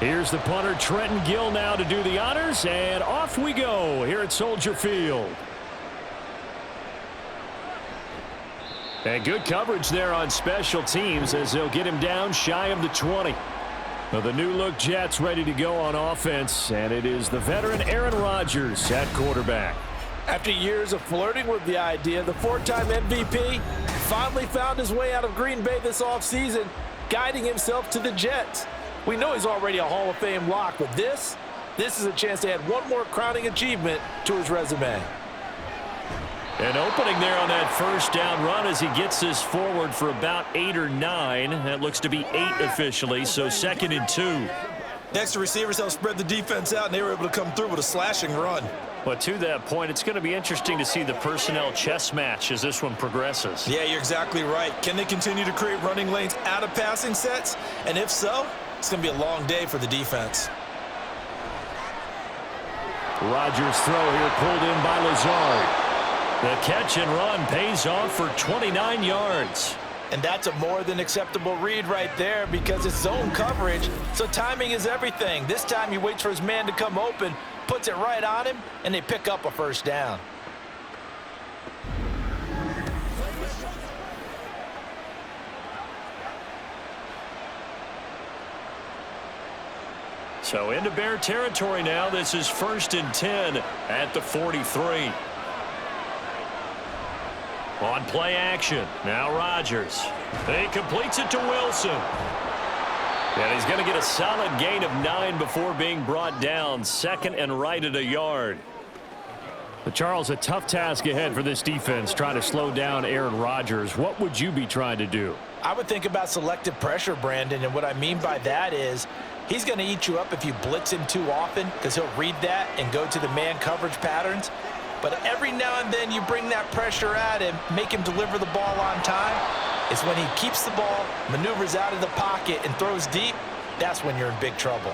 Here's the punter, Trenton Gill, now to do the honors, and off we go here at Soldier Field. And good coverage there on special teams as they'll get him down shy of the 20. Well, the new-look Jets ready to go on offense, and it is the veteran Aaron Rodgers at quarterback. After years of flirting with the idea, the four-time MVP finally found his way out of Green Bay this offseason, guiding himself to the Jets. We know he's already a Hall of Fame lock, but this is a chance to add one more crowning achievement to his resume. An opening there on that first down run as he gets this forward for about 8 or 9. That looks to be 8 officially, so 2nd and 2. Next, the receivers helped spread the defense out, and they were able to come through with a slashing run. But to that point, it's going to be interesting to see the personnel chess match as this one progresses. Yeah, you're exactly right. Can they continue to create running lanes out of passing sets? And if so, it's going to be a long day for the defense. Rodgers' throw here pulled in by Lazard. The catch and run pays off for 29 yards. And that's a more than acceptable read right there because it's zone coverage, so timing is everything. This time he waits for his man to come open, puts it right on him, and they pick up a first down. So into Bear territory now. This is 1st and 10 at the 43. On play action, now Rodgers. He completes it to Wilson. And he's going to get a solid gain of 9 before being brought down. 2nd and right at a yard. But Charles, a tough task ahead for this defense trying to slow down Aaron Rodgers. What would you be trying to do? I would think about selective pressure, Brandon, and what I mean by that is he's going to eat you up if you blitz him too often because he'll read that and go to the man coverage patterns. But every now and then you bring that pressure at him, make him deliver the ball on time. It's when he keeps the ball, maneuvers out of the pocket, and throws deep, that's when you're in big trouble.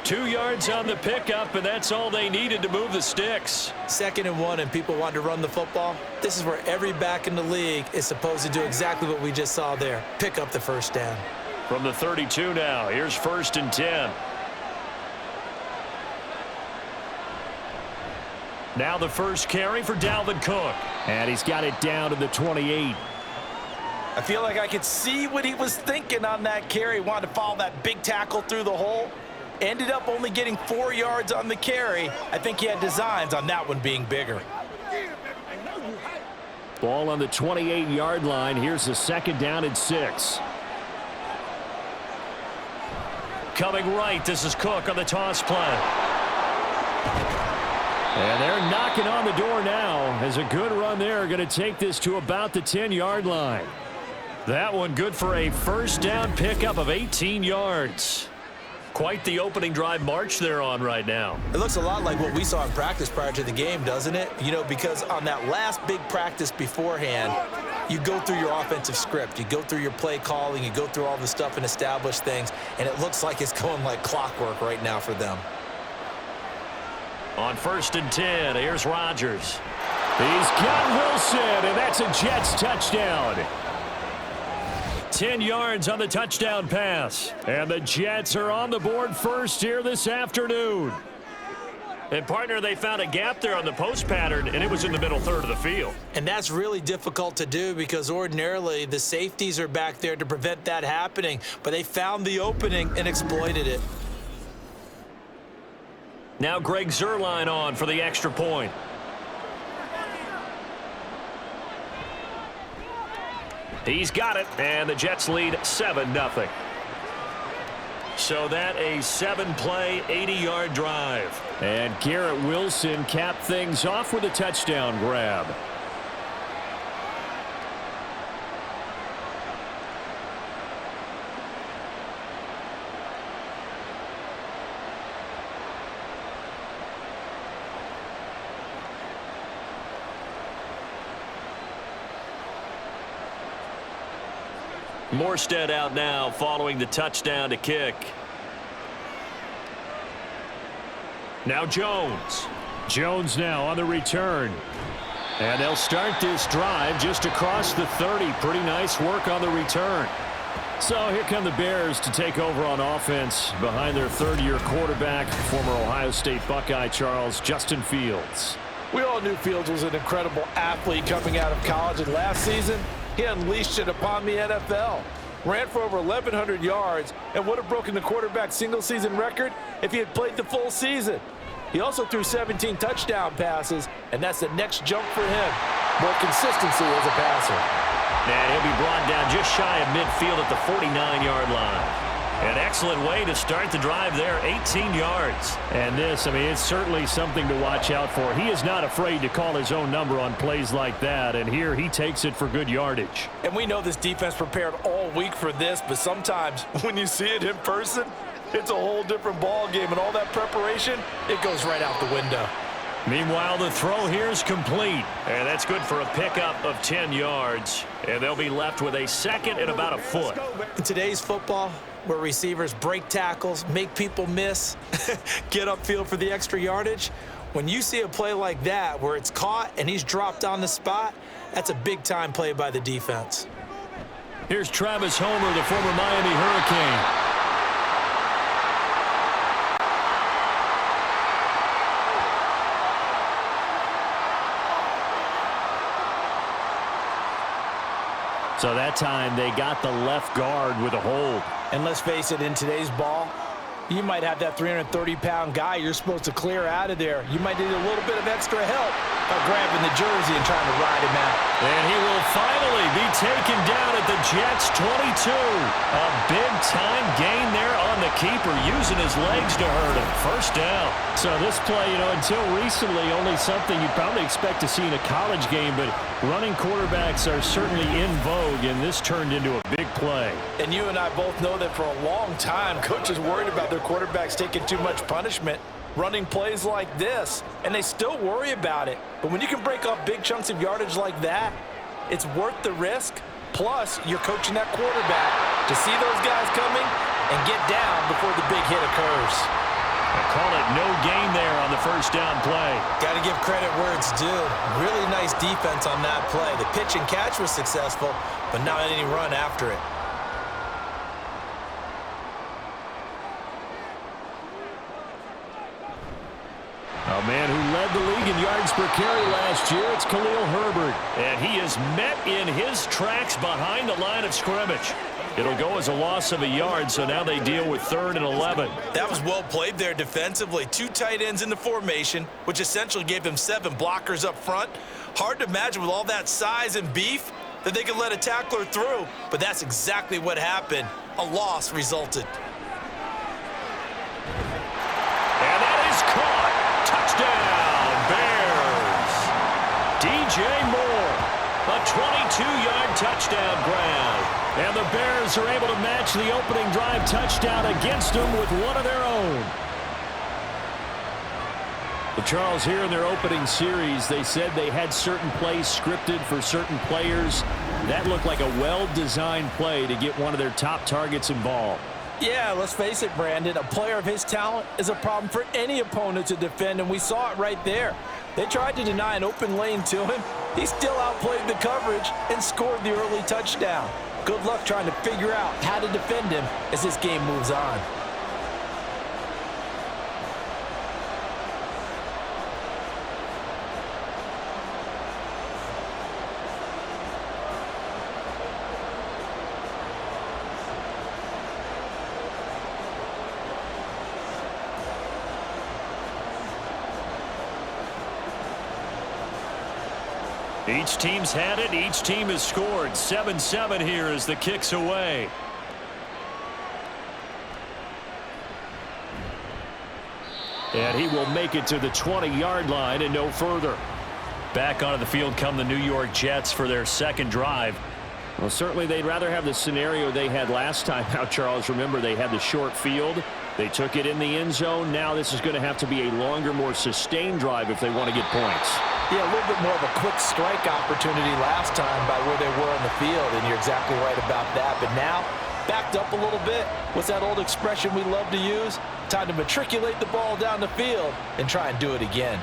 2 yards on the pickup, and that's all they needed to move the sticks. 2nd and 1, and people want to run the football. This is where every back in the league is supposed to do exactly what we just saw there. Pick up the first down. From the 32 now, here's 1st and 10. Now the first carry for Dalvin Cook. And he's got it down to the 28. I feel like I could see what he was thinking on that carry. Wanted to follow that big tackle through the hole. Ended up only getting 4 yards on the carry. I think he had designs on that one being bigger. Ball on the 28-yard line. Here's the 2nd down and 6. Coming right, this is Cook on the toss play. And they're knocking on the door now as a good run there. Going to take this to about the 10-yard line. That one good for a first down pickup of 18 yards. Quite the opening drive march they're on right now. It looks a lot like what we saw in practice prior to the game, doesn't it? You know, because on that last big practice beforehand, you go through your offensive script. You go through your play calling. You go through all the stuff and establish things. And it looks like it's going like clockwork right now for them. On 1st and 10, here's Rodgers. He's got Wilson, and that's a Jets touchdown. 10 yards on the touchdown pass. And the Jets are on the board first here this afternoon. And, partner, they found a gap there on the post pattern, and it was in the middle third of the field. And that's really difficult to do because ordinarily the safeties are back there to prevent that happening. But they found the opening and exploited it. Now Greg Zuerlein on for the extra point. He's got it, and the Jets lead 7-0. So that a 7-play, 80-yard drive. And Garrett Wilson capped things off with a touchdown grab. Morstead out now following the touchdown to kick. Now Jones. Jones now on the return. And they'll start this drive just across the 30. Pretty nice work on the return. So here come the Bears to take over on offense behind their third-year quarterback, former Ohio State Buckeye Charles Justin Fields. We all knew Fields was an incredible athlete coming out of college, and last season, he unleashed it upon the NFL. Ran for over 1,100 yards and would have broken the quarterback single-season record if he had played the full season. He also threw 17 touchdown passes, and that's the next jump for him. More consistency as a passer. And he'll be brought down just shy of midfield at the 49-yard line. An excellent way to start the drive there, 18 yards. And this, I mean, it's certainly something to watch out for. He is not afraid to call his own number on plays like that, and here he takes it for good yardage. And we know this defense prepared all week for this, but sometimes when you see it in person, it's a whole different ball game, and all that preparation, it goes right out the window. Meanwhile, the throw here is complete, and that's good for a pickup of 10 yards, and they'll be left with a second and about a foot. In today's football, where receivers break tackles, make people miss, get upfield for the extra yardage, when you see a play like that where it's caught and he's dropped on the spot, that's a big-time play by the defense. Here's Travis Homer, the former Miami Hurricane. So that time they got the left guard with a hold. And let's face it, in today's ball, you might have that 330-pound guy you're supposed to clear out of there. You might need a little bit of extra help by grabbing the jersey and trying to ride him out. And he will finally be taken down at the Jets' 22. A big-time gain there on the keeper, using his legs to hurt him. First down. So this play, you know, until recently, only something you'd probably expect to see in a college game, but running quarterbacks are certainly in vogue, and this turned into a big play. And you and I both know that for a long time, coaches worried about their quarterbacks taking too much punishment, running plays like this, and they still worry about it. But when you can break up big chunks of yardage like that, it's worth the risk. Plus, you're coaching that quarterback to see those guys coming and get down before the big hit occurs. I call it no gain there on the first down play. Got to give credit where it's due. Really nice defense on that play. The pitch and catch was successful, but not any run after it. A man who led the league in yards per carry last year, it's Khalil Herbert. And he is met in his tracks behind the line of scrimmage. It'll go as a loss of a yard, so now they deal with 3rd and 11. That was well played there defensively. 2 tight ends in the formation, which essentially gave them 7 blockers up front. Hard to imagine with all that size and beef that they could let a tackler through, but that's exactly what happened. A loss resulted. And that is caught. Touchdown, Bears. DJ Moore, a 22-yard touchdown grab. And the Bears are able to match the opening drive touchdown against them with one of their own. Well, Charles, here in their opening series, they said they had certain plays scripted for certain players. That looked like a well-designed play to get one of their top targets involved. Yeah, let's face it, Brandon. A player of his talent is a problem for any opponent to defend, and we saw it right there. They tried to deny an open lane to him. He still outplayed the coverage and scored the early touchdown. Good luck trying to figure out how to defend him as this game moves on. Each team's had it. Each team has scored. 7-7 here as the kick's away. And he will make it to the 20-yard line and no further. Back onto the field come the New York Jets for their second drive. Well, certainly they'd rather have the scenario they had last time out, Charles. Remember, they had the short field. They took it in the end zone. Now this is going to have to be a longer, more sustained drive if they want to get points. Yeah, a little bit more of a quick strike opportunity last time by where they were in the field, and you're exactly right about that. But now, backed up a little bit. What's that old expression we love to use? Time to matriculate the ball down the field and try and do it again.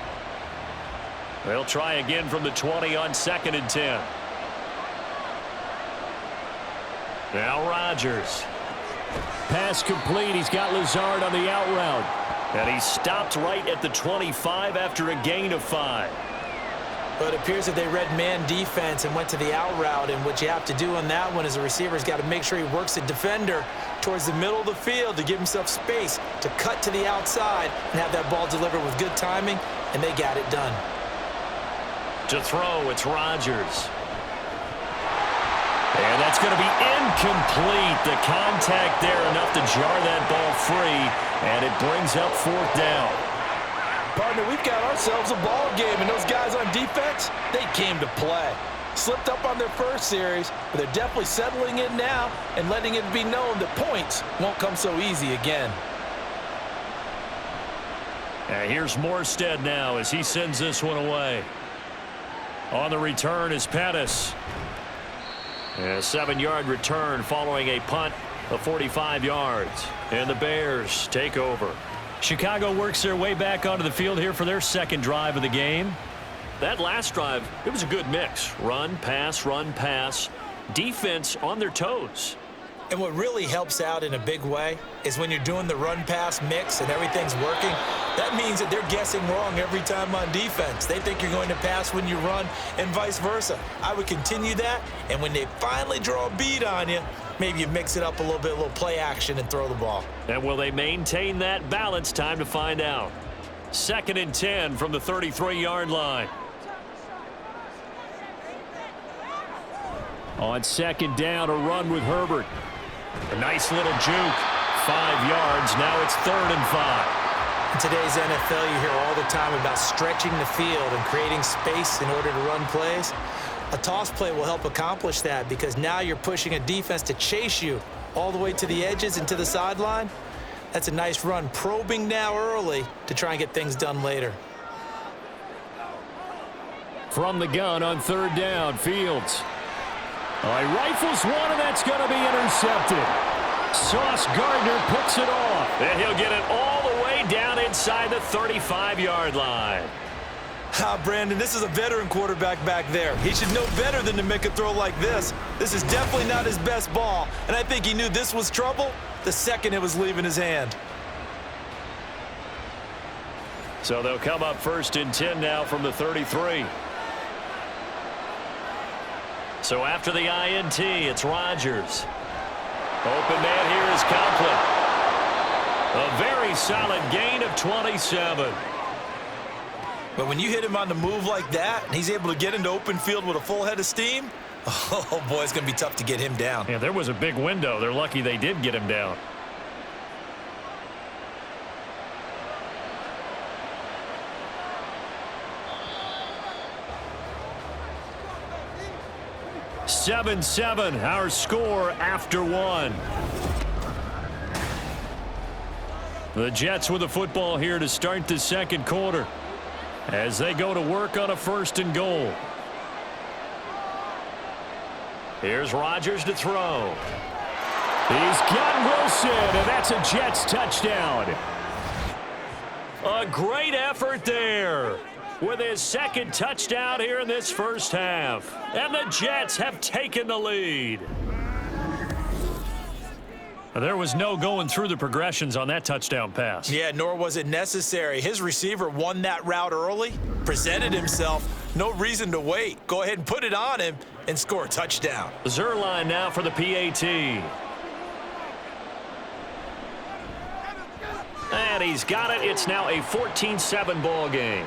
They'll try again from the 20 on 2nd and 10. Now Rodgers. Pass complete. He's got Lazard on the out route. And he stopped right at the 25 after a gain of 5. But it appears that they read man defense and went to the out route. And what you have to do on that one is the receiver's got to make sure he works the defender towards the middle of the field to give himself space to cut to the outside and have that ball delivered with good timing, and they got it done. To throw, it's Rodgers. And that's going to be incomplete. The contact there enough to jar that ball free, and it brings up 4th down. Partner, we've got ourselves a ball game, and those guys on defense, they came to play. Slipped up on their first series, but they're definitely settling in now and letting it be known that points won't come so easy again. And here's Morstead now as he sends this one away. On the return is Pettis. A 7-yard return following a punt of 45 yards. And the Bears take over. Chicago works their way back onto the field here for their second drive of the game. That last drive, it was a good mix. Run, pass, defense on their toes. And what really helps out in a big way is when you're doing the run-pass mix and everything's working, that means that they're guessing wrong every time on defense. They think you're going to pass when you run and vice versa. I would continue that, and when they finally draw a bead on you, maybe you mix it up a little play action and throw the ball. And will they maintain that balance? Time to find out. 2nd and 10 from the 33-yard line. On 2nd down, a run with Herbert. A nice little juke. 5 yards. Now it's 3rd and 5. In today's NFL, you hear all the time about stretching the field and creating space in order to run plays. A toss play will help accomplish that because now you're pushing a defense to chase you all the way to the edges and to the sideline. That's a nice run, probing now early to try and get things done later. From the gun on 3rd down, Fields. He rifles one, and that's going to be intercepted. Sauce Gardner picks it off, and he'll get it all the way down inside the 35-yard line. Brandon, this is a veteran quarterback back there. He should know better than to make a throw like this. This is definitely not his best ball, and I think he knew this was trouble the second it was leaving his hand. So they'll come up 1st and 10 now from the 33. So after the INT, it's Rodgers. Open man here is Conklin. A very solid gain of 27. But when you hit him on the move like that, and he's able to get into open field with a full head of steam, oh boy, it's going to be tough to get him down. Yeah, there was a big window. They're lucky they did get him down. (7-7) our score after 1. The Jets with the football here to start the 2nd quarter as they go to work on a 1st and goal. Here's Rodgers to throw. He's got Wilson, and that's a Jets touchdown. A great effort there with his 2nd touchdown here in this first half. And the Jets have taken the lead. There was no going through the progressions on that touchdown pass. Yeah, nor was it necessary. His receiver won that route early, presented himself. No reason to wait. Go ahead and put it on him and score a touchdown. Zuerlein now for the PAT. And he's got it. It's now a 14-7 ball game.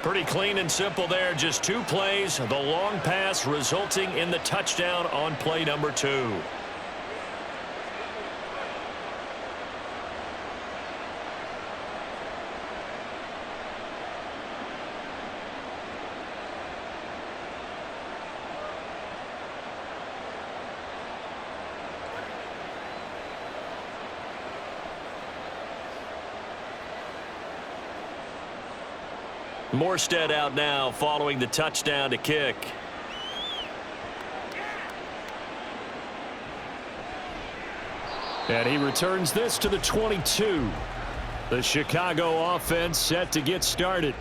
Pretty clean and simple there. Just 2 plays. The long pass resulting in the touchdown on play number 2. Morstead out now following the touchdown to kick. And he returns this to the 22. The Chicago offense set to get started.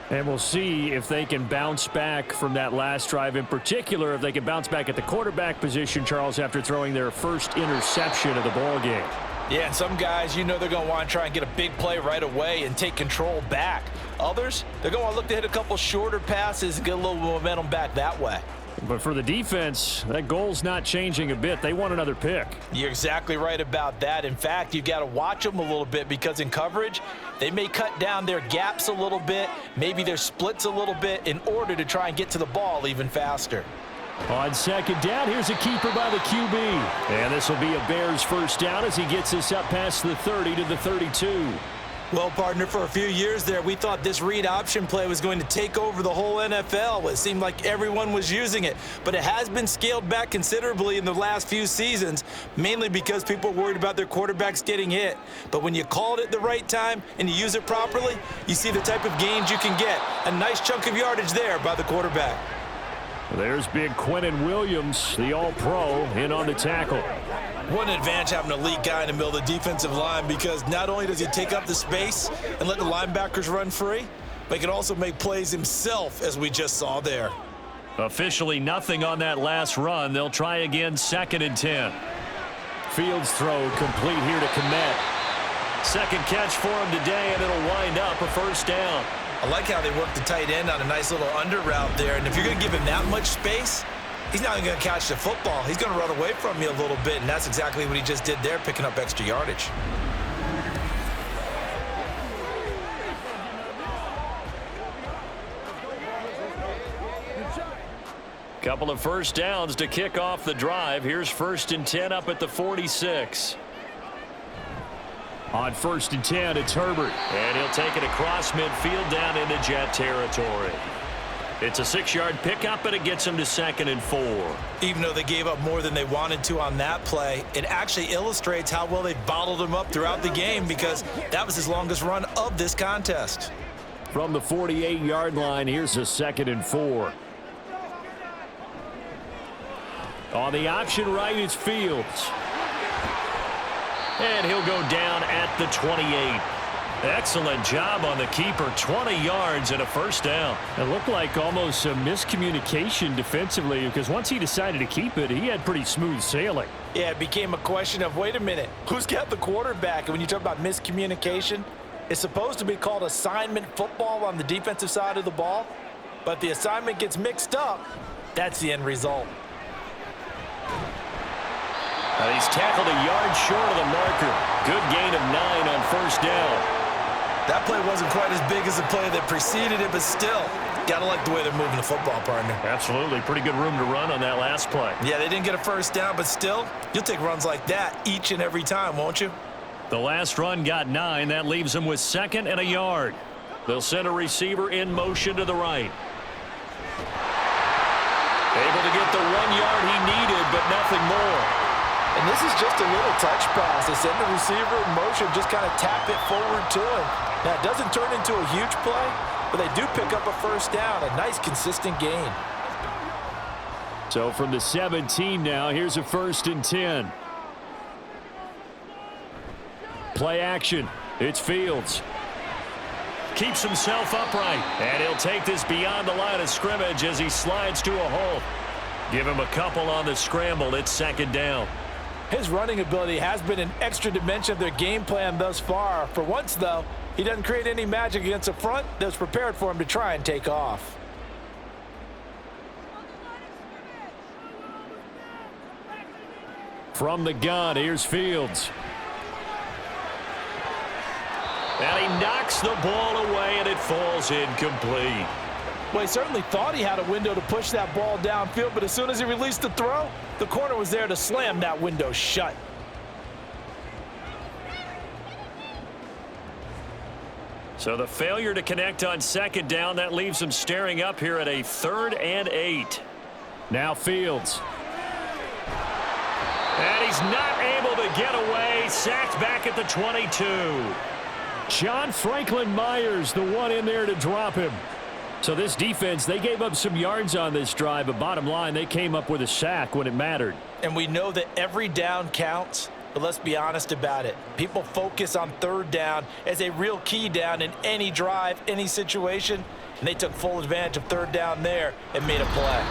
And we'll see if they can bounce back from that last drive, in particular if they can bounce back at the quarterback position, Charles, after throwing their first interception of the ball game. Yeah, and some guys, you know they're going to want to try and get a big play right away and take control back. Others, they're going to want to look to hit a couple shorter passes and get a little momentum back that way. But for the defense, that goal's not changing a bit. They want another pick. You're exactly right about that. In fact, you've got to watch them a little bit because in coverage, they may cut down their gaps a little bit, maybe their splits a little bit in order to try and get to the ball even faster. On second down, here's a keeper by the QB. And this will be a Bears first down as he gets us up past the 30 to the 32. Well, partner, for a few years there, we thought this read option play was going to take over the whole NFL. It seemed like everyone was using it, but it has been scaled back considerably in the last few seasons, mainly because people are worried about their quarterbacks getting hit. But when you call it at the right time and you use it properly, you see the type of gains you can get. A nice chunk of yardage there by the quarterback. There's big Quinnen Williams, the all-pro, in on the tackle. What an advantage having an elite guy in the middle of the defensive line, because not only does he take up the space and let the linebackers run free, but he can also make plays himself, as we just saw there. Officially nothing on that last run. They'll try again, 2nd and 10. Fields throw complete here to Kmet. Second catch for him today, and it'll wind up a first down. I like how they work the tight end on a nice little under route there, and if you're going to give him that much space, he's not even going to catch the football. He's going to run away from you a little bit, and that's exactly what he just did there, picking up extra yardage. Couple of first downs to kick off the drive. Here's 1st and 10 up at the 46. On 1st and 10, it's Herbert. And he'll take it across midfield down into Jet territory. It's a 6-yard pickup, and it gets him to 2nd and 4. Even though they gave up more than they wanted to on that play, it actually illustrates how well they bottled him up throughout the game, because that was his longest run of this contest. From the 48-yard line, here's a 2nd and 4. On the option right, it's Fields. And he'll go down at the 28. Excellent job on the keeper. 20 yards and a first down. It looked like almost a miscommunication defensively, because once he decided to keep it, he had pretty smooth sailing. Yeah, it became a question of, wait a minute, who's got the quarterback? And when you talk about miscommunication, it's supposed to be called assignment football on the defensive side of the ball. But the assignment gets mixed up. That's the end result. He's tackled a yard short of the marker. Good gain of 9 on first down. That play wasn't quite as big as the play that preceded it, but still, gotta like the way they're moving the football, partner. Absolutely. Pretty good room to run on that last play. Yeah, they didn't get a first down, but still, you'll take runs like that each and every time, won't you? The last run got 9. That leaves them with 2nd and a yard. They'll send a receiver in motion to the right. Able to get the 1 yard he needed, but nothing more. And this is just a little touch pass. They send the receiver in motion, just kind of tap it forward to him. Now, it doesn't turn into a huge play, but they do pick up a first down, a nice, consistent gain. So from the 17 now, here's a 1st and 10. Play action. It's Fields. Keeps himself upright, and he'll take this beyond the line of scrimmage as he slides to a halt. Give him a couple on the scramble. It's 2nd down. His running ability has been an extra dimension of their game plan thus far. For once, though, he doesn't create any magic against the front that's prepared for him to try and take off. From the gun, here's Fields. And he knocks the ball away, and it falls incomplete. Well, he certainly thought he had a window to push that ball downfield, but as soon as he released the throw, the corner was there to slam that window shut. So the failure to connect on 2nd down, that leaves him staring up here at a 3rd and 8. Now Fields. And he's not able to get away. Sacked back at the 22. John Franklin Myers, the one in there to drop him. So this defense, they gave up some yards on this drive, but bottom line, they came up with a sack when it mattered. And we know that every down counts, But let's be honest about it. People focus on third down as a real key down in any drive, any situation, and they took full advantage of third down there and made a play.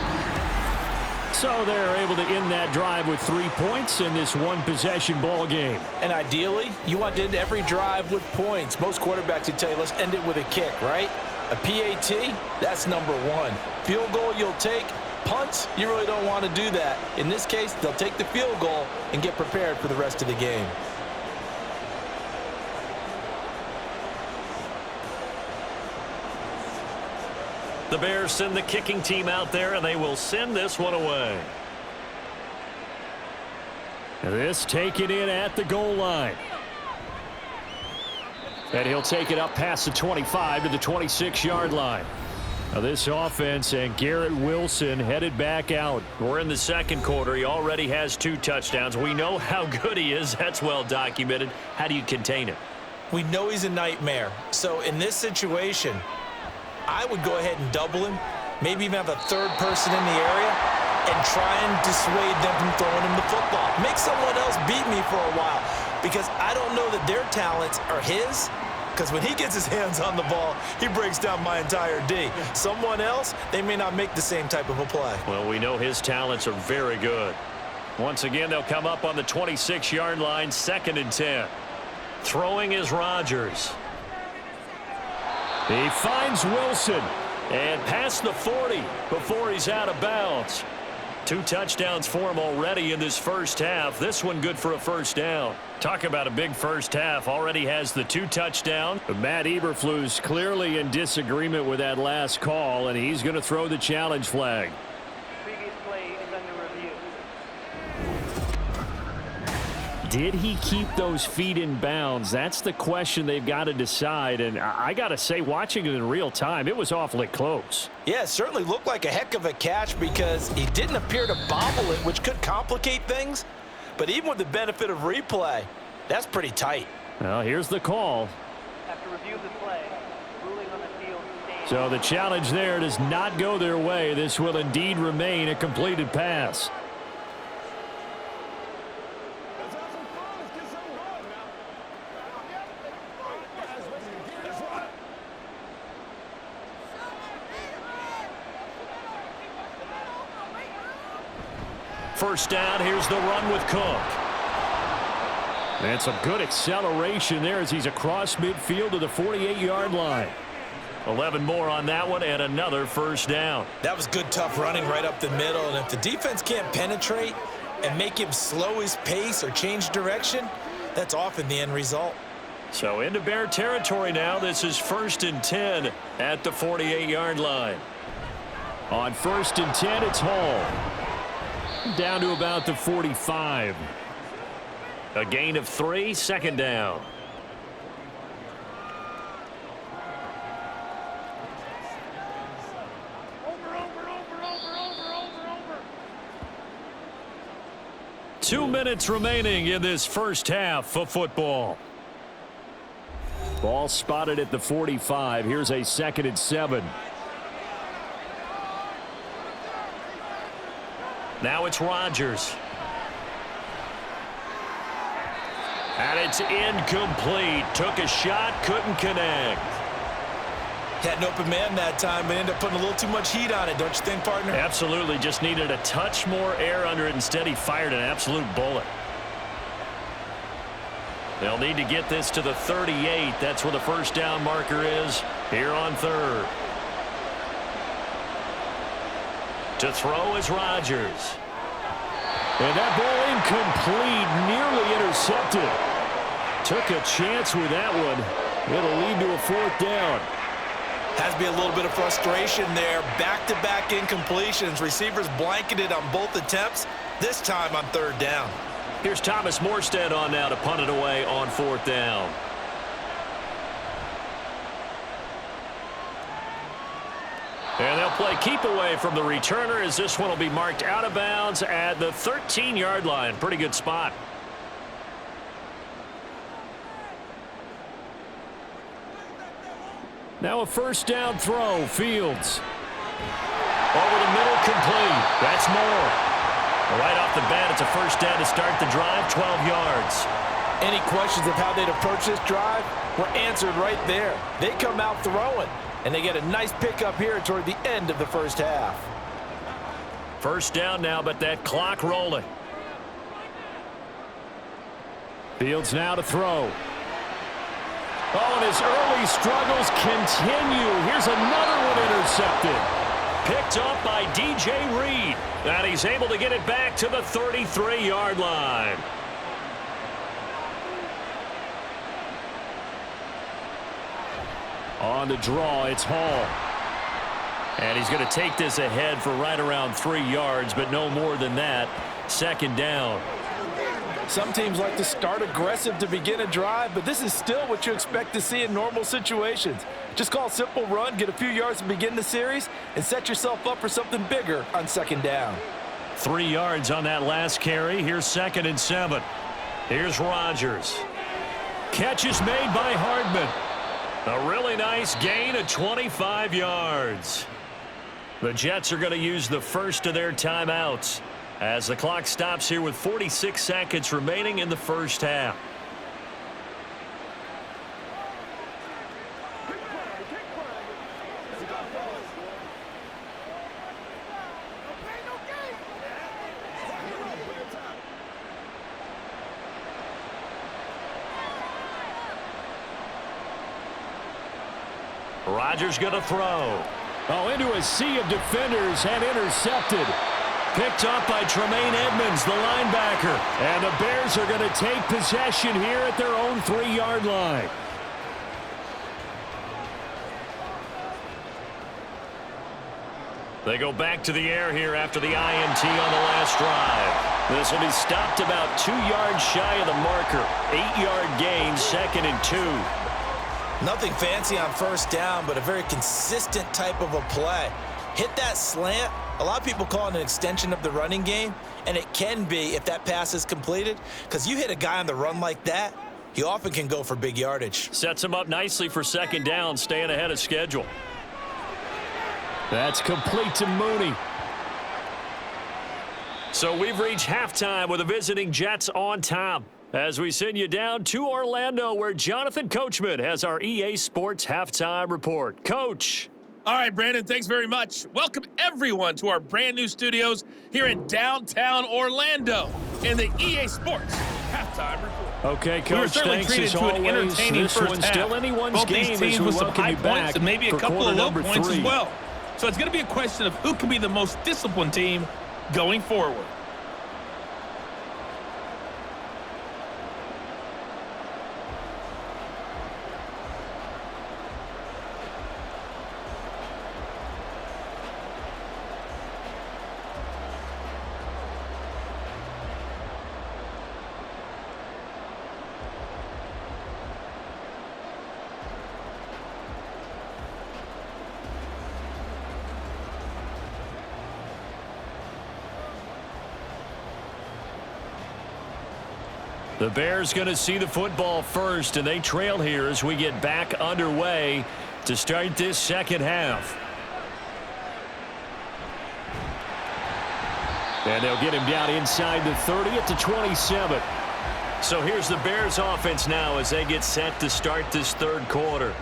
So they're able to end that drive with 3 points in this one-possession ball game. And ideally, you want to end every drive with points. Most quarterbacks would tell you, let's end it with a kick, right? A PAT, that's number one. Field goal, you'll take. Punts, you really don't want to do that. In this case, they'll take the field goal and get prepared for the rest of the game. The Bears send the kicking team out there, and they will send this one away. This taken in at the goal line. And he'll take it up past the 25 to the 26-yard line. Now this offense and Garrett Wilson headed back out. We're in the second quarter. He already has 2 touchdowns. We know how good he is. That's well documented. How do you contain him? We know he's a nightmare. So in this situation, I would go ahead and double him, maybe even have a third person in the area, and try and dissuade them from throwing him the football. Make someone else beat me for a while, because I don't know that their talents are his, because when he gets his hands on the ball, he breaks down my entire D. Someone else, they may not make the same type of a play. Well, we know his talents are very good. Once again, they'll come up on the 26-yard line, 2nd and 10. Throwing is Rodgers. He finds Wilson and past the 40 before he's out of bounds. 2 touchdowns for him already in this first half. This one good for a first down. Talk about a big first half. Already has the 2 touchdowns. Matt Eberflus clearly in disagreement with that last call, and he's going to throw the challenge flag. Previous play is under review. Did he keep those feet in bounds? That's the question they've got to decide. And I got to say, watching it in real time, it was awfully close. Yeah, it certainly looked like a heck of a catch because he didn't appear to bobble it, which could complicate things. But even with the benefit of replay, that's pretty tight. Well, here's the call. After review of the play, ruling on the field stands. So the challenge there does not go their way. This will indeed remain a completed pass. First down, here's the run with Cook. And some good acceleration there as he's across midfield to the 48-yard line. 11 more on that one and another first down. That was good, tough running right up the middle. And if the defense can't penetrate and make him slow his pace or change direction, that's often the end result. So into Bear territory now. This is 1st and 10 at the 48-yard line. On 1st and 10, it's Hall. Down to about the 45. A gain of 3, 2nd down. Over. 2 minutes remaining in this first half of football. Ball spotted at the 45. Here's a 2nd and 7. Now it's Rodgers. And it's incomplete. Took a shot, couldn't connect. Had an open man that time, but ended up putting a little too much heat on it, don't you think, partner? Absolutely. Just needed a touch more air under it. Instead, he fired an absolute bullet. They'll need to get this to the 38. That's where the first down marker is here on 3rd. To throw is Rodgers. And that ball incomplete, nearly intercepted. Took a chance with that one. It'll lead to a 4th down. Has to be a little bit of frustration there. Back-to-back incompletions. Receivers blanketed on both attempts, this time on 3rd down. Here's Thomas Morstead on now to punt it away on 4th down. And they'll play keep away from the returner as this one will be marked out of bounds at the 13-yard line. Pretty good spot. Now a first down throw, Fields. Over the middle, complete. That's Moore. Right off the bat, it's a first down to start the drive, 12 yards. Any questions of how they'd approach this drive were answered right there. They come out throwing, and they get a nice pickup here toward the end of the first half. First down now, but that clock rolling. Fields now to throw. Oh, and his early struggles continue. Here's another one intercepted. Picked up by DJ Reed. And he's able to get it back to the 33-yard line. On the draw, it's Hall. And he's going to take this ahead for right around 3 yards, but no more than that. Second down. Some teams like to start aggressive to begin a drive, but this is still what you expect to see in normal situations. Just call a simple run, get a few yards to begin the series, and set yourself up for something bigger on second down. 3 yards on that last carry. Here's 2nd and 7. Here's Rodgers. Catch is made by Hardman. A really nice gain of 25 yards. The Jets are going to use the first of their timeouts as the clock stops here with 46 seconds remaining in the first half. Rodgers going to throw. Oh, into a sea of defenders and intercepted. Picked up by Tremaine Edmonds, the linebacker. And the Bears are going to take possession here at their own 3-yard line. They go back to the air here after the INT on the last drive. This will be stopped about 2 yards shy of the marker. 8-yard gain, 2nd and 2. Nothing fancy on first down, but a very consistent type of a play. Hit that slant. A lot of people call it an extension of the running game, and it can be if that pass is completed, because you hit a guy on the run like that, he often can go for big yardage. Sets him up nicely for second down, staying ahead of schedule. That's complete to Mooney. So we've reached halftime with the visiting Jets on top, as we send you down to Orlando, where Jonathan Coachman has our EA Sports Halftime Report. Coach. All right, Brandon, thanks very much. Welcome, everyone, to our brand-new studios here in downtown Orlando in the EA Sports Halftime Report. Okay, Coach, we were certainly treated to an entertaining first half. Still anyone's Both game these teams with some high points and maybe a couple of low points as well. So it's going to be a question of who can be the most disciplined team going forward. The Bears going to see the football first, and they trail here as we get back underway to start this second half. And they'll get him down inside the 30 at the 27. So here's the Bears offense now as they get set to start this third quarter.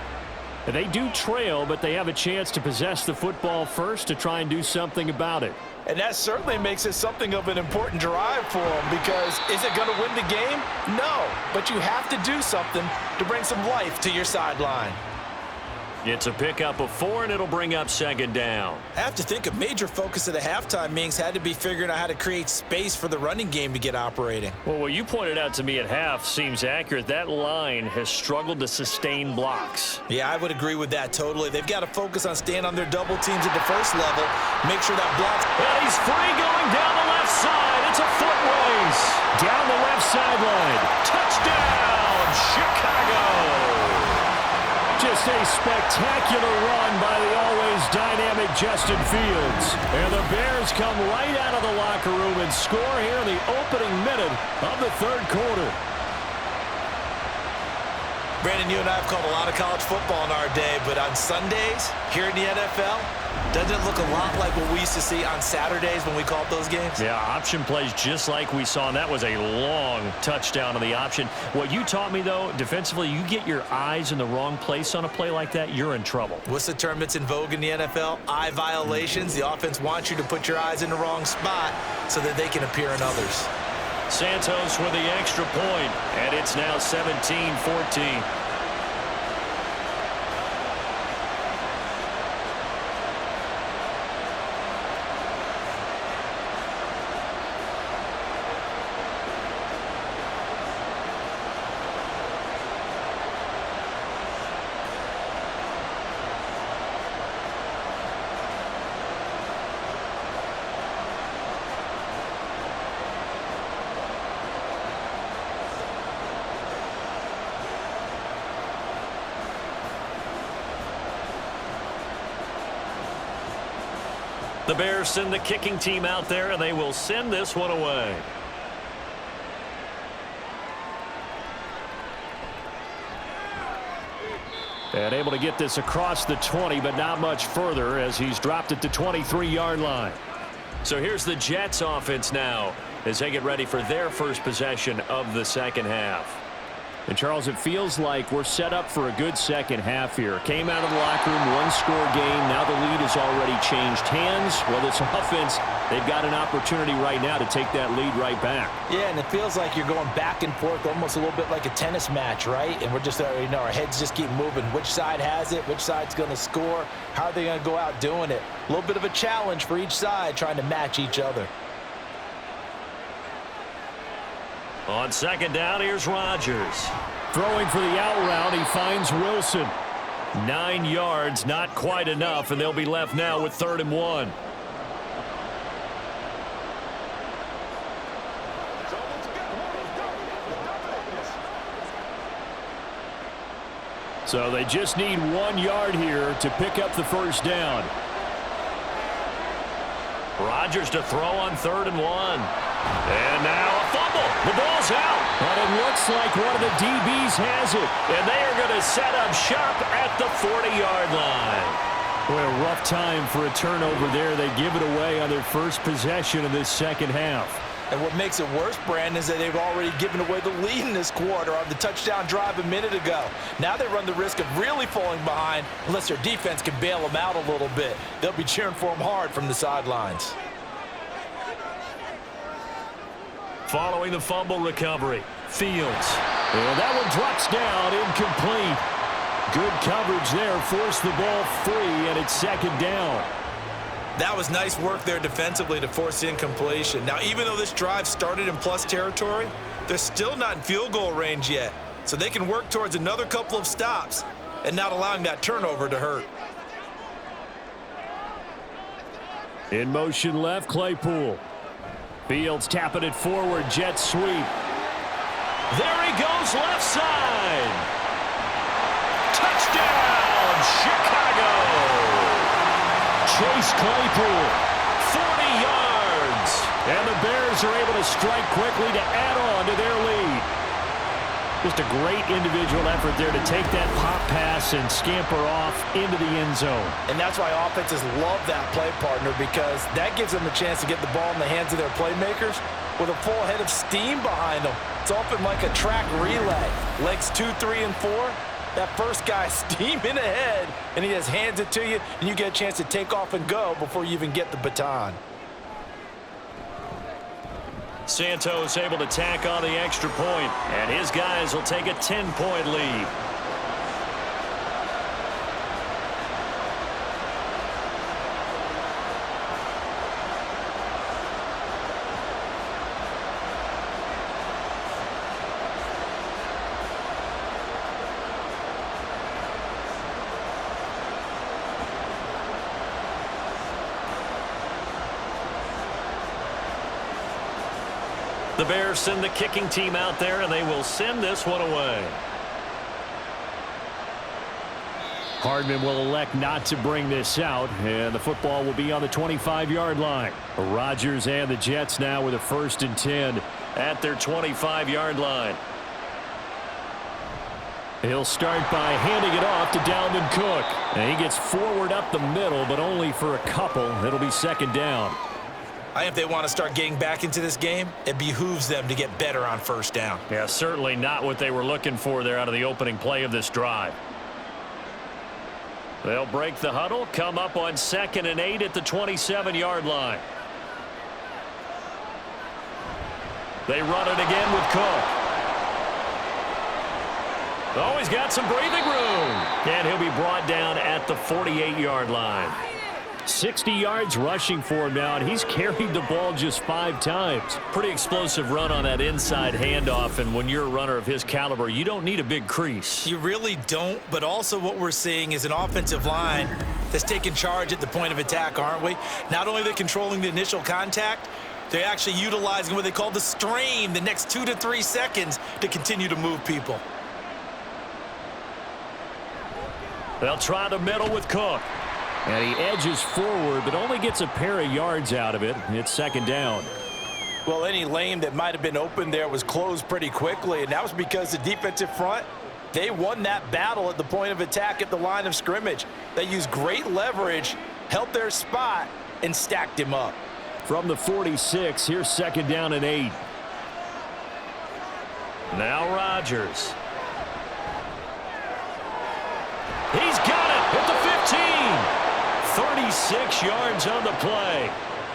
And they do trail, but they have a chance to possess the football first to try and do something about it. And that certainly makes it something of an important drive for them, because is it going to win the game? No, but you have to do something to bring some life to your sideline. It's a pickup of 4, and it'll bring up second down. I have to think a major focus of the halftime meetings had to be figuring out how to create space for the running game to get operating. Well, what you pointed out to me at half seems accurate. That line has struggled to sustain blocks. Yeah, I would agree with that totally. They've got to focus on staying on their double teams at the first level, make sure that block's... And he's free going down the left side. It's a foot race. Down the left sideline. Touchdown, Chicago. Just a spectacular run by the always dynamic Justin Fields. And the Bears come right out of the locker room and score here in the opening minute of the third quarter. Brandon, you and I have called a lot of college football in our day, but on Sundays here in the NFL, doesn't it look a lot like what we used to see on Saturdays when we called those games? Yeah, option plays just like we saw, and that was a long touchdown on the option. What you taught me, though, defensively, you get your eyes in the wrong place on a play like that, you're in trouble. What's the term that's in vogue in the NFL? Eye violations. The offense wants you to put your eyes in the wrong spot so that they can appear in others. Santos with the extra point, and it's now 17-14. The Bears send the kicking team out there, and they will send this one away. And able to get this across the 20, but not much further as he's dropped it to 23-yard line. So here's the Jets offense now as they get ready for their first possession of the second half. And, Charles, it feels like we're set up for a good second half here. Came out of the locker room, one-score game. Now the lead has already changed hands. Well, this offense, they've got an opportunity right now to take that lead right back. Yeah, and it feels like you're going back and forth almost a little bit like a tennis match, right? And we're just, our heads just keep moving. Which side has it? Which side's going to score? How are they going to go out doing it? A little bit of a challenge for each side trying to match each other. On second down, here's Rodgers. Throwing for the out route, he finds Wilson. 9 yards, not quite enough, and they'll be left now with 3rd and 1. So they just need 1 yard here to pick up the first down. Rodgers to throw on 3rd and 1. And now a fumble. The ball's out. But it looks like one of the DBs has it. And they are going to set up shop at the 40-yard line. Boy, a rough time for a turnover there. They give it away on their first possession of this second half. And what makes it worse, Brandon, is that they've already given away the lead in this quarter on the touchdown drive a minute ago. Now they run the risk of really falling behind unless their defense can bail them out a little bit. They'll be cheering for them hard from the sidelines. Following the fumble recovery, Fields. And that one drops down, incomplete. Good coverage there, forced the ball free, and it's second down. That was nice work there defensively to force the incompletion. Now, even though this drive started in plus territory, they're still not in field goal range yet. So they can work towards another couple of stops and not allowing that turnover to hurt. In motion left, Claypool. Fields tapping it forward, jet sweep. There he goes, left side. Touchdown, Chicago. Chase Claypool, 40 yards. And the Bears are able to strike quickly to add on to their lead. Just a great individual effort there to take that pop pass and scamper off into the end zone. And that's why offenses love that play partner, because that gives them a chance to get the ball in the hands of their playmakers with a full head of steam behind them. It's often like a track relay. Legs 2, 3, and 4. That first guy steaming ahead, and he just hands it to you, and you get a chance to take off and go before you even get the baton. Santos able to tack on the extra point, and his guys will take a 10-point lead. The Bears send the kicking team out there, and they will send this one away. Hardman will elect not to bring this out, and the football will be on the 25-yard line. Rodgers and the Jets now with a 1st and 10 at their 25-yard line. He'll start by handing it off to Dalvin Cook. And he gets forward up the middle, but only for a couple. It'll be second down. I think if they want to start getting back into this game, it behooves them to get better on first down. Yeah, certainly not what they were looking for there out of the opening play of this drive. They'll break the huddle, come up on 2nd and 8 at the 27-yard line. They run it again with Cook. Oh, he's got some breathing room. And he'll be brought down at the 48-yard line. 60 yards rushing for him now, and he's carried the ball just 5 times. Pretty explosive run on that inside handoff, and when you're a runner of his caliber, you don't need a big crease. You really don't, but also what we're seeing is an offensive line that's taking charge at the point of attack, aren't we? Not only are they controlling the initial contact, they're actually utilizing what they call the strain, the next 2 to 3 seconds, to continue to move people. They'll try the middle with Cook. And he edges forward, but only gets a pair of yards out of it. It's second down. Well, any lane that might have been open there was closed pretty quickly, and that was because the defensive front, they won that battle at the point of attack at the line of scrimmage. They used great leverage, held their spot, and stacked him up. From the 46, here's second down and 8. Now Rodgers. He's got it at the 15. 36 yards on the play.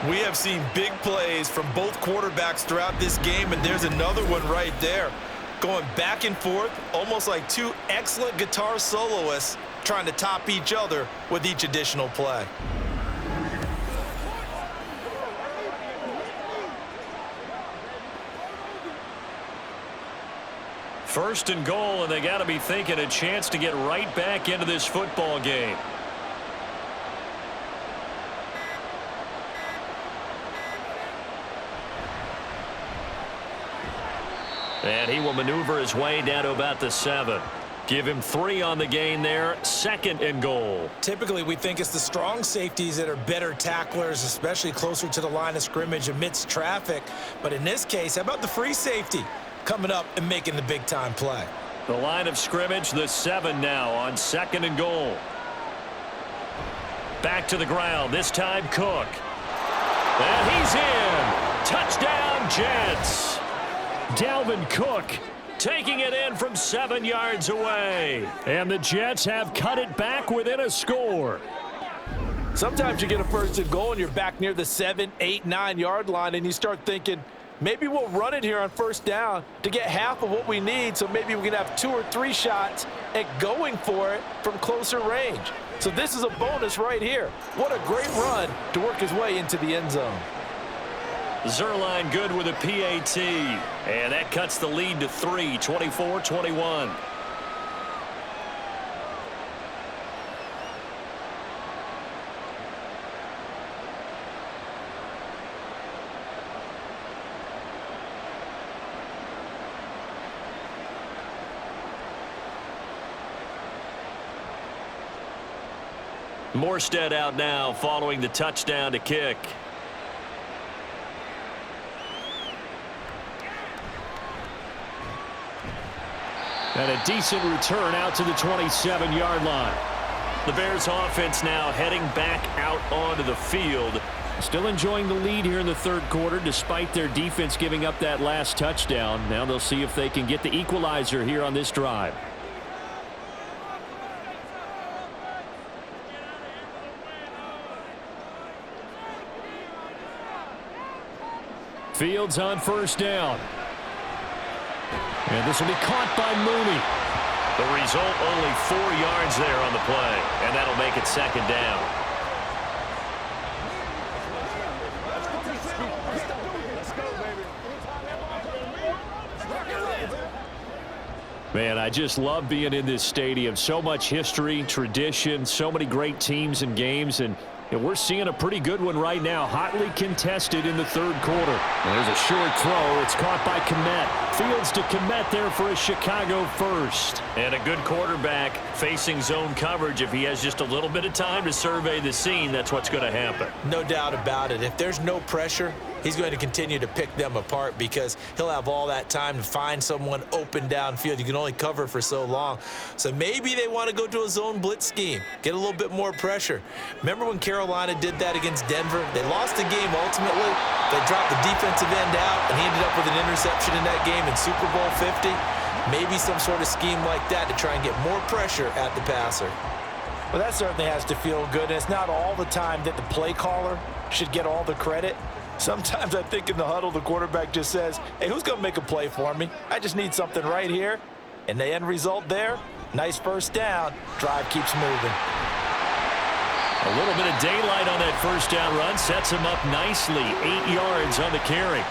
We have seen big plays from both quarterbacks throughout this game, and there's another one right there. Going back and forth, almost like two excellent guitar soloists trying to top each other with each additional play. First and goal, and they got to be thinking a chance to get right back into this football game. And he will maneuver his way down to about the 7. Give him 3 on the gain there. Second and goal. Typically, we think it's the strong safeties that are better tacklers, especially closer to the line of scrimmage amidst traffic. But in this case, how about the free safety coming up and making the big-time play? The line of scrimmage, the 7 now on second and goal. Back to the ground, this time Cook. And he's in. Touchdown, Jets. Dalvin Cook taking it in from 7 yards away. And the Jets have cut it back within a score. Sometimes you get a first and goal and you're back near the 7, 8, 9-yard line, and you start thinking, maybe we'll run it here on first down to get half of what we need, so maybe we can have 2 or 3 shots at going for it from closer range. So this is a bonus right here. What a great run to work his way into the end zone. Zerline good with a PAT, and that cuts the lead to 3, 24-21. Morstead out now following the touchdown to kick. And a decent return out to the 27-yard line. The Bears offense now heading back out onto the field. Still enjoying the lead here in the third quarter despite their defense giving up that last touchdown. Now they'll see if they can get the equalizer here on this drive. Fields on first down. And this will be caught by Mooney. The result, only 4 yards there on the play, and that'll make it second down. Man, I just love being in this stadium. So much history, tradition, so many great teams and games, and we're seeing a pretty good one right now, hotly contested in the third quarter. There's a short throw. It's caught by Kmet. Fields to Kmet there for a Chicago first. And a good quarterback facing zone coverage. If he has just a little bit of time to survey the scene, that's what's going to happen. No doubt about it. If there's no pressure, he's going to continue to pick them apart because he'll have all that time to find someone open downfield. You can only cover for so long. So maybe they want to go to a zone blitz scheme, get a little bit more pressure. Remember when Carolina did that against Denver? They lost the game ultimately. They dropped the defensive end out, and he ended up with an interception in that game in Super Bowl 50. Maybe some sort of scheme like that to try and get more pressure at the passer. Well, that certainly has to feel good. And it's not all the time that the play caller should get all the credit. Sometimes I think in the huddle, the quarterback just says, hey, who's going to make a play for me? I just need something right here. And the end result there, nice first down. Drive keeps moving. A little bit of daylight on that first down run sets him up nicely. 8 yards on the carry.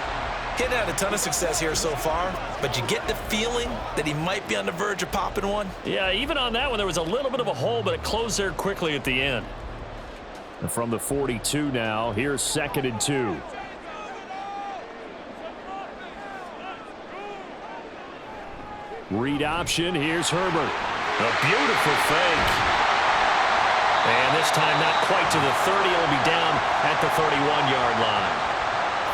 Getting had a ton of success here so far, but you get the feeling that he might be on the verge of popping one. Yeah, even on that one, there was a little bit of a hole, but it closed there quickly at the end. And from the 42 now, here's 2nd and 2. Read option, here's Herbert. A beautiful fake. And this time not quite to the 30. It'll be down at the 31-yard line.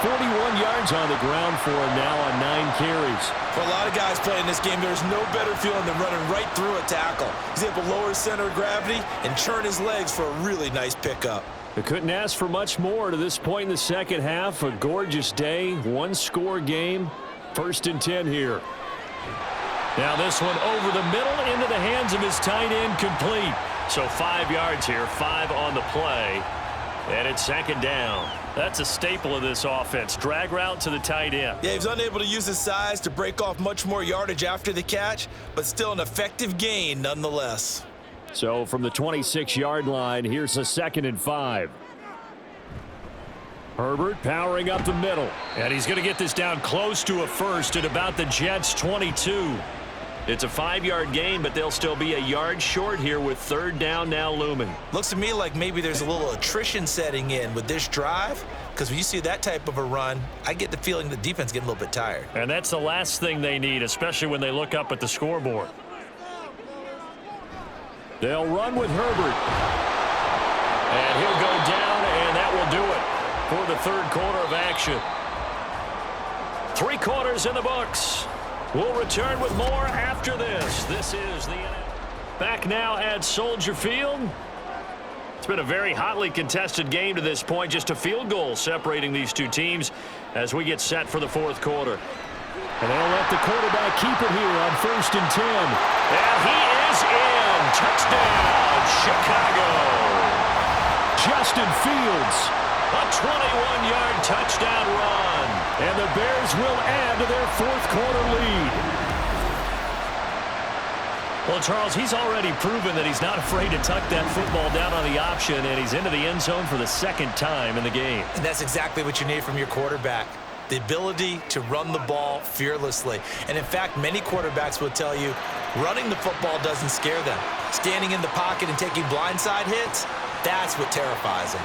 41 yards on the ground for him now on 9 carries. For a lot of guys playing this game, there's no better feeling than running right through a tackle. He's able to lower his center of gravity and churn his legs for a really nice pickup. They couldn't ask for much more to this point in the second half. A gorgeous day, 1-score game. 1st and 10 here. Now this one over the middle into the hands of his tight end, complete. So 5 yards here, 5 on the play. And it's 2nd down. That's a staple of this offense. Drag route to the tight end. Yeah, he was unable to use his size to break off much more yardage after the catch, but still an effective gain nonetheless. So from the 26-yard line, here's a 2nd and 5. Herbert powering up the middle. And he's going to get this down close to a first at about the Jets' 22. It's a 5-yard gain, but they'll still be a yard short here with 3rd down now looming. Looks to me like maybe there's a little attrition setting in with this drive, because when you see that type of a run, I get the feeling the defense getting a little bit tired. And that's the last thing they need, especially when they look up at the scoreboard. They'll run with Herbert. And he'll go down, and that will do it for the 3rd quarter of action. 3 quarters in the books. We'll return with more after this. This is the back now at Soldier Field. It's been a very hotly contested game to this point. Just a field goal separating these two teams as we get set for the 4th quarter. And they'll let the quarterback keep it here on 1st and 10. And he is in. Touchdown, Chicago. Justin Fields, a 21-yard touchdown run. And the Bears will add to their 4th quarter lead. Well, Charles, he's already proven that he's not afraid to tuck that football down on the option, and he's into the end zone for the 2nd time in the game. And that's exactly what you need from your quarterback. The ability to run the ball fearlessly. And in fact, many quarterbacks will tell you running the football doesn't scare them. Standing in the pocket and taking blindside hits, that's what terrifies them.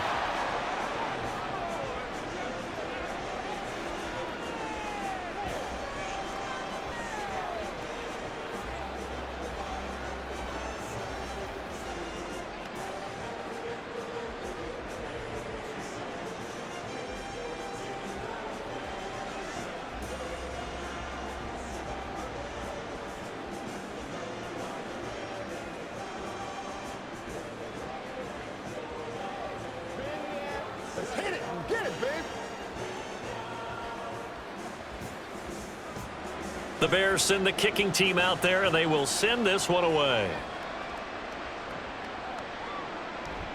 The Bears send the kicking team out there, and they will send this one away.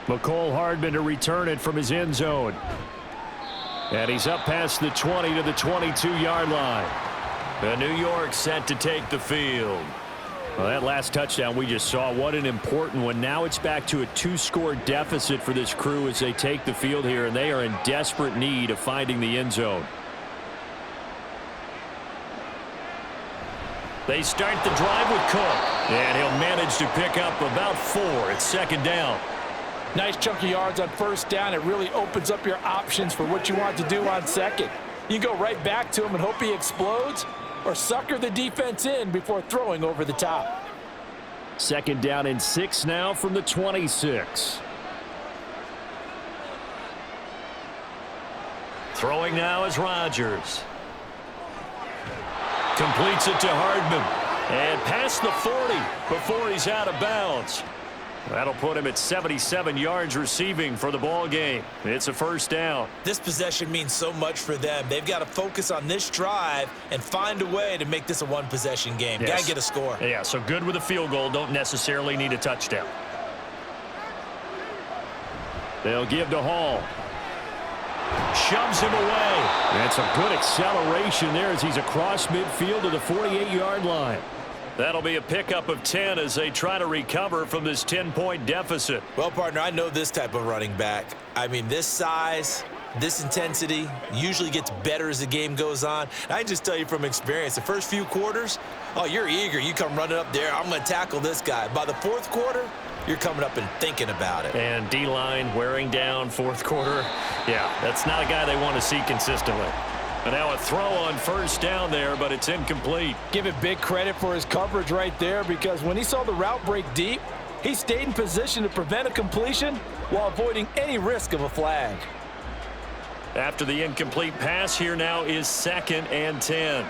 McCole Hardman to return it from his end zone. And he's up past the 20 to the 22-yard line. And New York set to take the field. Well, that last touchdown we just saw, what an important one. Now it's back to a 2-score deficit for this crew as they take the field here, and they are in desperate need of finding the end zone. They start the drive with Cook, and he'll manage to pick up about 4. It's 2nd down. Nice chunk of yards on 1st down. It really opens up your options for what you want to do on 2nd. You go right back to him and hope he explodes, or sucker the defense in before throwing over the top. 2nd down and 6 now from the 26. Throwing now is Rodgers. Completes it to Hardman. And past the 40 before he's out of bounds. That'll put him at 77 yards receiving for the ball game. It's a first down. This possession means so much for them. They've got to focus on this drive and find a way to make this a one-possession game. Yes. Got to get a score. Yeah, so good with a field goal. Don't necessarily need a touchdown. They'll give to Hall. Shoves him away. That's a good acceleration there as he's across midfield to the 48-yard line. That'll be a pickup of 10 as they try to recover from this 10-point deficit. Well, partner, I know this type of running back. I mean, this size, this intensity usually gets better as the game goes on. And I can just tell you from experience, the first few quarters, oh, you're eager. You come running up there, I'm going to tackle this guy. By the fourth quarter, you're coming up and thinking about it. And D-line wearing down fourth quarter. Yeah, that's not a guy they want to see consistently. And now a throw on first down there, but it's incomplete. Give it big credit for his coverage right there, because when he saw the route break deep, he stayed in position to prevent a completion while avoiding any risk of a flag. After the incomplete pass, here now is 2nd and 10.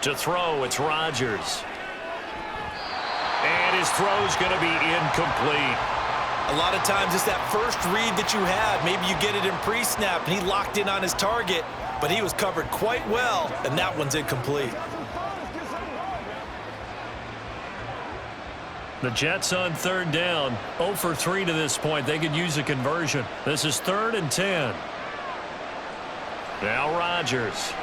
To throw, it's Rodgers. And his throw's going to be incomplete. A lot of times it's that first read that you have. Maybe you get it in pre-snap and he locked in on his target, but he was covered quite well, and that one's incomplete. The Jets on 3rd down, 0 for 3 to this point. They could use a conversion. This is 3rd and 10. Now Rodgers.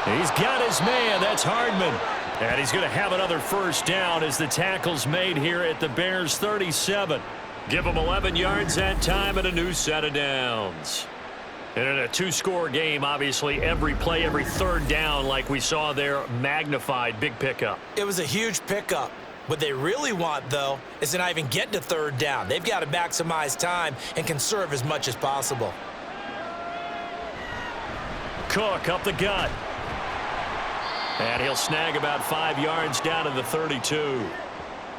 He's got his man. That's Hardman. And he's going to have another first down as the tackle's made here at the Bears' 37. Give them 11 yards that time and a new set of downs. And in a two-score game, obviously, every play, every third down, like we saw there, magnified, big pickup. It was a huge pickup. What they really want, though, is to not even get to 3rd down. They've got to maximize time and conserve as much as possible. Cook up the gut. And he'll snag about 5 yards down to the 32.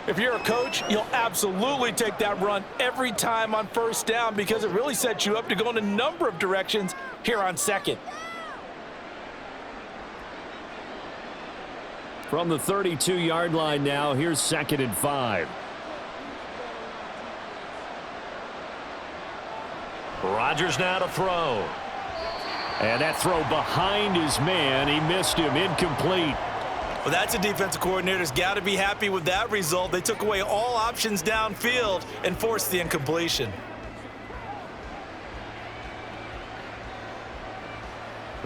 If you're a coach, you'll absolutely take that run every time on first down, because it really sets you up to go in a number of directions here on 2nd. From the 32-yard line now, here's 2nd and 5. Rodgers now to throw. And that throw behind his man, he missed him, incomplete. Well, that's a defensive coordinator's got to be happy with that result. They took away all options downfield and forced the incompletion.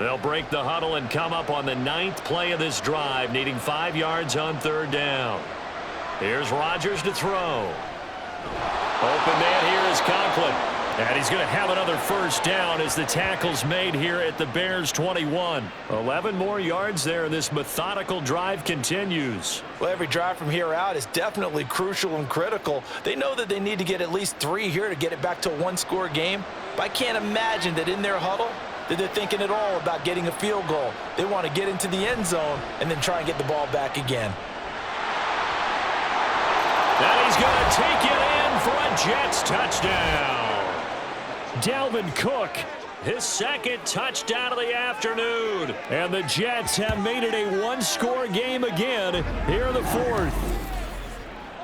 They'll break the huddle and come up on the 9th play of this drive, needing 5 yards on 3rd down. Here's Rodgers to throw. Open man here is Conklin. And he's going to have another first down as the tackle's made here at the Bears' 21. 11 more yards there, and this methodical drive continues. Well, every drive from here out is definitely crucial and critical. They know that they need to get at least 3 here to get it back to a one-score game. But I can't imagine that in their huddle that they're thinking at all about getting a field goal. They want to get into the end zone and then try and get the ball back again. And he's going to take it in for a Jets touchdown. Dalvin Cook, his 2nd touchdown of the afternoon. And the Jets have made it a one-score game again here in the 4th.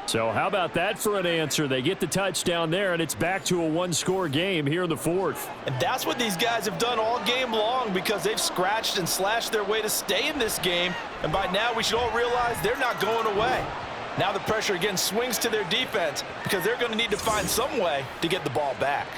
So how about that for an answer? They get the touchdown there, and it's back to a one-score game here in the 4th. And that's what these guys have done all game long, because they've scratched and slashed their way to stay in this game. And by now, we should all realize they're not going away. Now the pressure again swings to their defense, because they're going to need to find some way to get the ball back.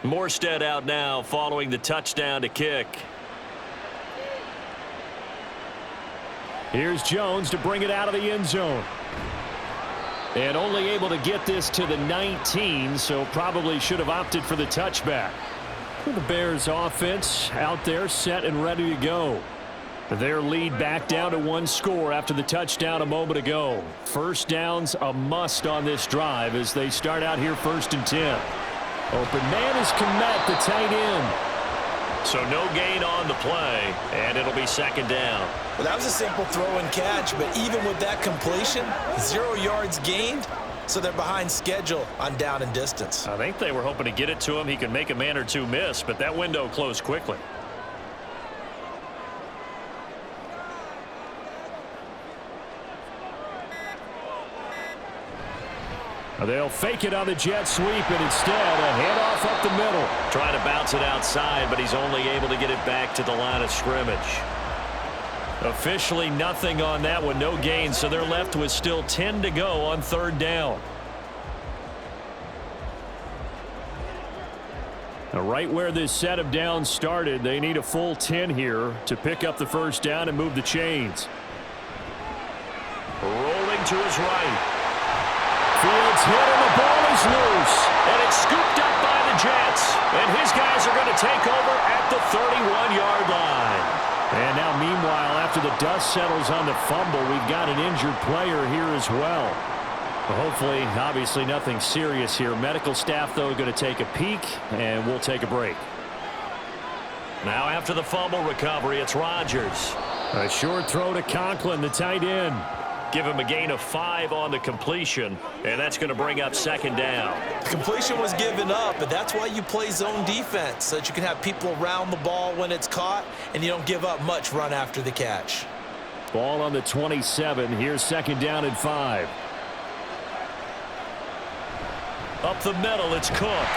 Morstead out now following the touchdown to kick. Here's Jones to bring it out of the end zone. And only able to get this to the 19, so probably should have opted for the touchback. The Bears offense out there set and ready to go. Their lead back down to one score after the touchdown a moment ago. First down's a must on this drive as they start out here 1st and 10. Open man is Komet, the tight end. So no gain on the play, and it'll be 2nd down. Well, that was a simple throw and catch, but even with that completion, 0 yards gained, so they're behind schedule on down and distance. I think they were hoping to get it to him. He could make a man or two miss, but that window closed quickly. They'll fake it on the jet sweep, and instead a handoff up the middle. Trying to bounce it outside, but he's only able to get it back to the line of scrimmage. Officially nothing on that one, no gain, so they're left with still 10 to go on 3rd down. Now, right where this set of downs started, they need a full 10 here to pick up the 1st down and move the chains. Rolling to his right. Fields hit and the ball is loose. And it's scooped up by the Jets. And his guys are going to take over at the 31-yard line. And now, meanwhile, after the dust settles on the fumble, we've got an injured player here as well. Hopefully, obviously nothing serious here. Medical staff, though, going to take a peek, and we'll take a break. Now, after the fumble recovery, it's Rodgers. A short throw to Conklin, the tight end. Give him a gain of 5 on the completion, and that's going to bring up 2nd down. The completion was given up, but that's why you play zone defense, so that you can have people around the ball when it's caught, and you don't give up much run after the catch. Ball on the 27. Here's 2nd down and 5. Up the middle, it's Cook.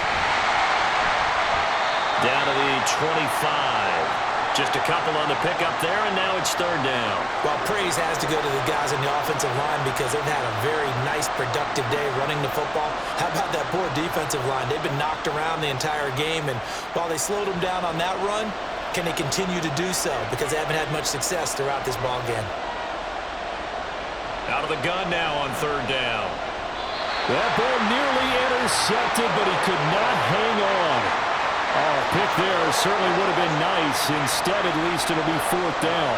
Down to the 25. Just a couple on the pickup there, and now it's 3rd down. Well, praise has to go to the guys on the offensive line because they've had a very nice, productive day running the football. How about that poor defensive line? They've been knocked around the entire game, and while they slowed them down on that run, can they continue to do so? Because they haven't had much success throughout this ball game. Out of the gun now on 3rd down. That ball nearly intercepted, but he could not hang on. Oh, pick there certainly would have been nice. Instead, at least, it'll be 4th down.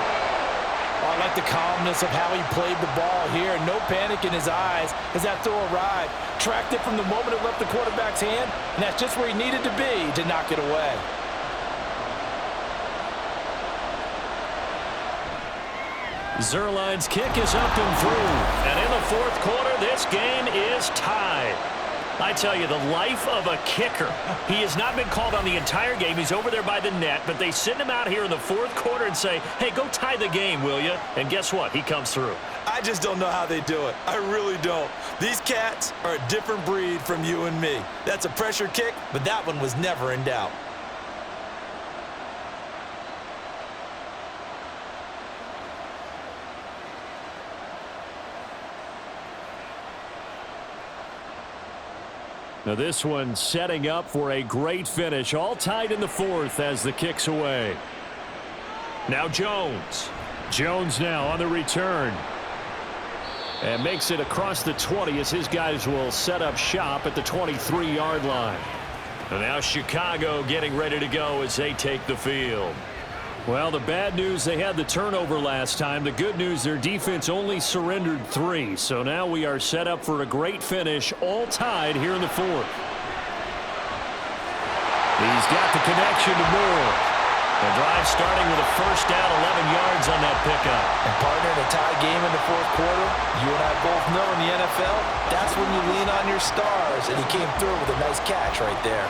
Oh, I like the calmness of how he played the ball here. No panic in his eyes as that throw arrived. Tracked it from the moment it left the quarterback's hand, and that's just where he needed to be to knock it away. Zerline's kick is up and through. And in the 4th quarter, this game is tied. I tell you, the life of a kicker. He has not been called on the entire game. He's over there by the net, but they send him out here in the 4th quarter and say, hey, go tie the game, will you? And guess what? He comes through. I just don't know how they do it. I really don't. These cats are a different breed from you and me. That's a pressure kick, but that one was never in doubt. Now this one setting up for a great finish. All tied in the 4th as the kick's away. Now Jones. Jones now on the return. And makes it across the 20 as his guys will set up shop at the 23-yard line. And now Chicago getting ready to go as they take the field. Well, the bad news, they had the turnover last time. The good news, their defense only surrendered 3. So now we are set up for a great finish, all tied here in the 4th. He's got the connection to Moore. The drive starting with a 1st down, 11 yards on that pickup. And partner, in a tie game in the 4th quarter, you and I both know in the NFL, that's when you lean on your stars. And he came through with a nice catch right there.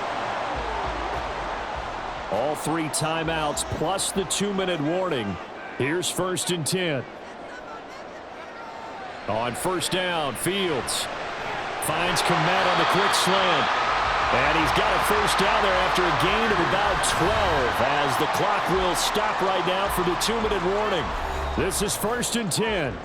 All 3 timeouts plus the 2-minute warning. Here's 1st and 10. On 1st down, Fields finds Komet on the quick slant. And he's got a 1st down there after a gain of about 12 as the clock will stop right now for the 2-minute warning. This is 1st and 10.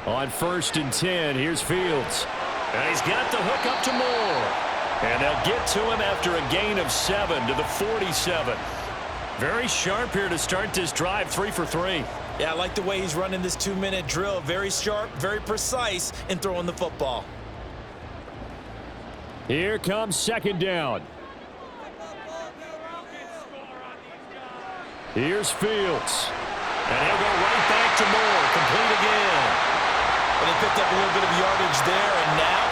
On 1st and 10, here's Fields. And he's got the hook up to Moore. And they'll get to him after a gain of 7 to the 47. Very sharp here to start this drive, 3 for 3. Yeah, I like the way he's running this 2-minute drill. Very sharp, very precise in throwing the football. Here comes second down. Here's Fields. And he'll go right back to Moore. Complete again. But he picked up a little bit of yardage there, and now,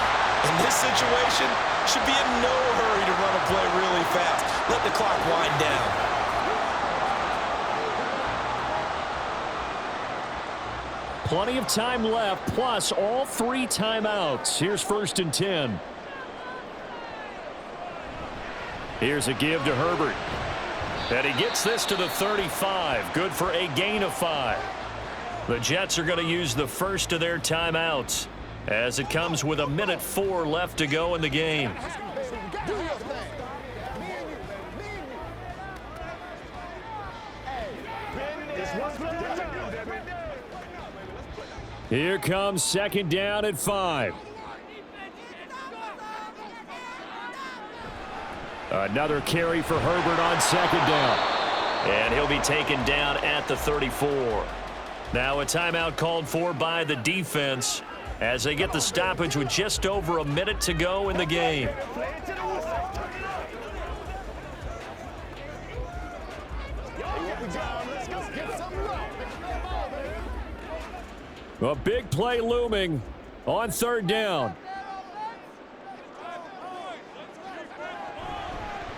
in this situation, should be in no hurry to run a play really fast. Let the clock wind down. Plenty of time left, plus all 3 timeouts. Here's 1st and 10. Here's a give to Herbert. And he gets this to the 35. Good for a gain of 5. The Jets are going to use the first of their timeouts as it comes with 1:04 left to go in the game. Here comes second down at 5. Another carry for Herbert on second down. And he'll be taken down at the 34. Now a timeout called for by the defense as they get the stoppage with just over 1 minute to go in the game. A big play looming on third down.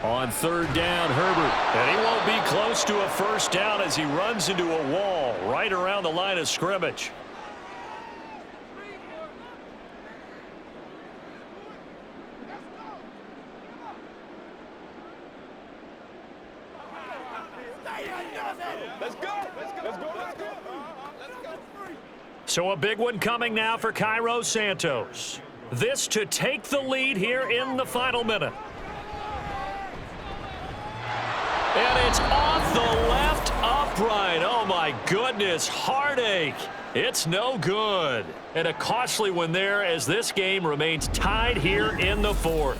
On third down, Herbert. And he won't be close to a first down as he runs into a wall right around the line of scrimmage. So a big one coming now for Cairo Santos. This to take the lead here in the final minute. And it's off the left upright. Oh, my goodness. Heartache. It's no good. And a costly one there as this game remains tied here in the 4th.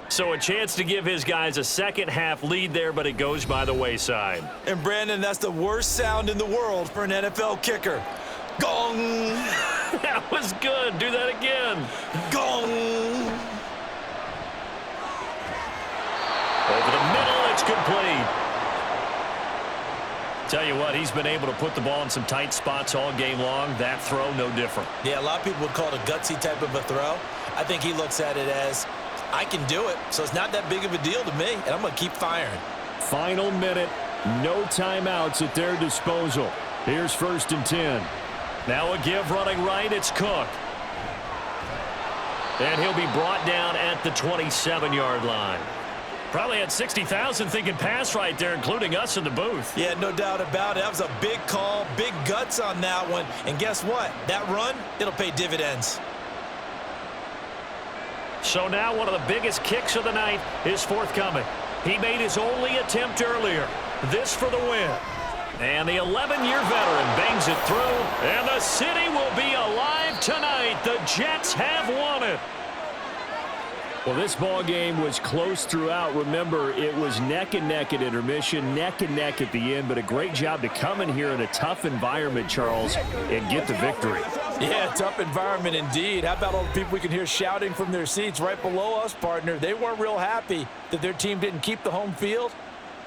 So a chance to give his guys a second-half lead there, but it goes by the wayside. And, Brandon, that's the worst sound in the world for an NFL kicker. Gong! That was good. Do that again. Gong! Over the middle, it's complete. Tell you what, he's been able to put the ball in some tight spots all game long. That throw, no different. Yeah, a lot of people would call it a gutsy type of a throw. I think he looks at it as, I can do it, so it's not that big of a deal to me, and I'm going to keep firing. Final minute, no timeouts at their disposal. Here's 1st and 10. Now a give running right, it's Cook. And he'll be brought down at the 27-yard line. Probably had 60,000 thinking pass right there, including us in the booth. Yeah, no doubt about it. That was a big call, big guts on that one. And guess what? That run, it'll pay dividends. So now one of the biggest kicks of the night is forthcoming. He made his only attempt earlier. This for the win. And the 11-year veteran bangs it through, and the city will be alive tonight. The Jets have won it. Well, this ball game was close throughout. Remember, it was neck and neck at intermission, neck and neck at the end, but a great job to come in here in a tough environment, Charles, and get the victory. Yeah, tough environment indeed. How about all the people we can hear shouting from their seats right below us, partner? They weren't real happy that their team didn't keep the home field.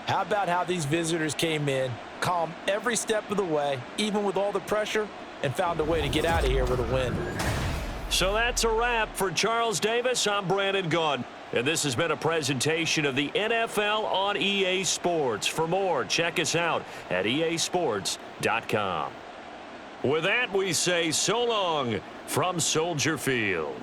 How about how these visitors came in, calm every step of the way, even with all the pressure, and found a way to get out of here with a win. So that's a wrap for Charles Davis. I'm Brandon Gunn, and this has been a presentation of the NFL on EA Sports. For more, check us out at easports.com. With that, we say so long from Soldier Field.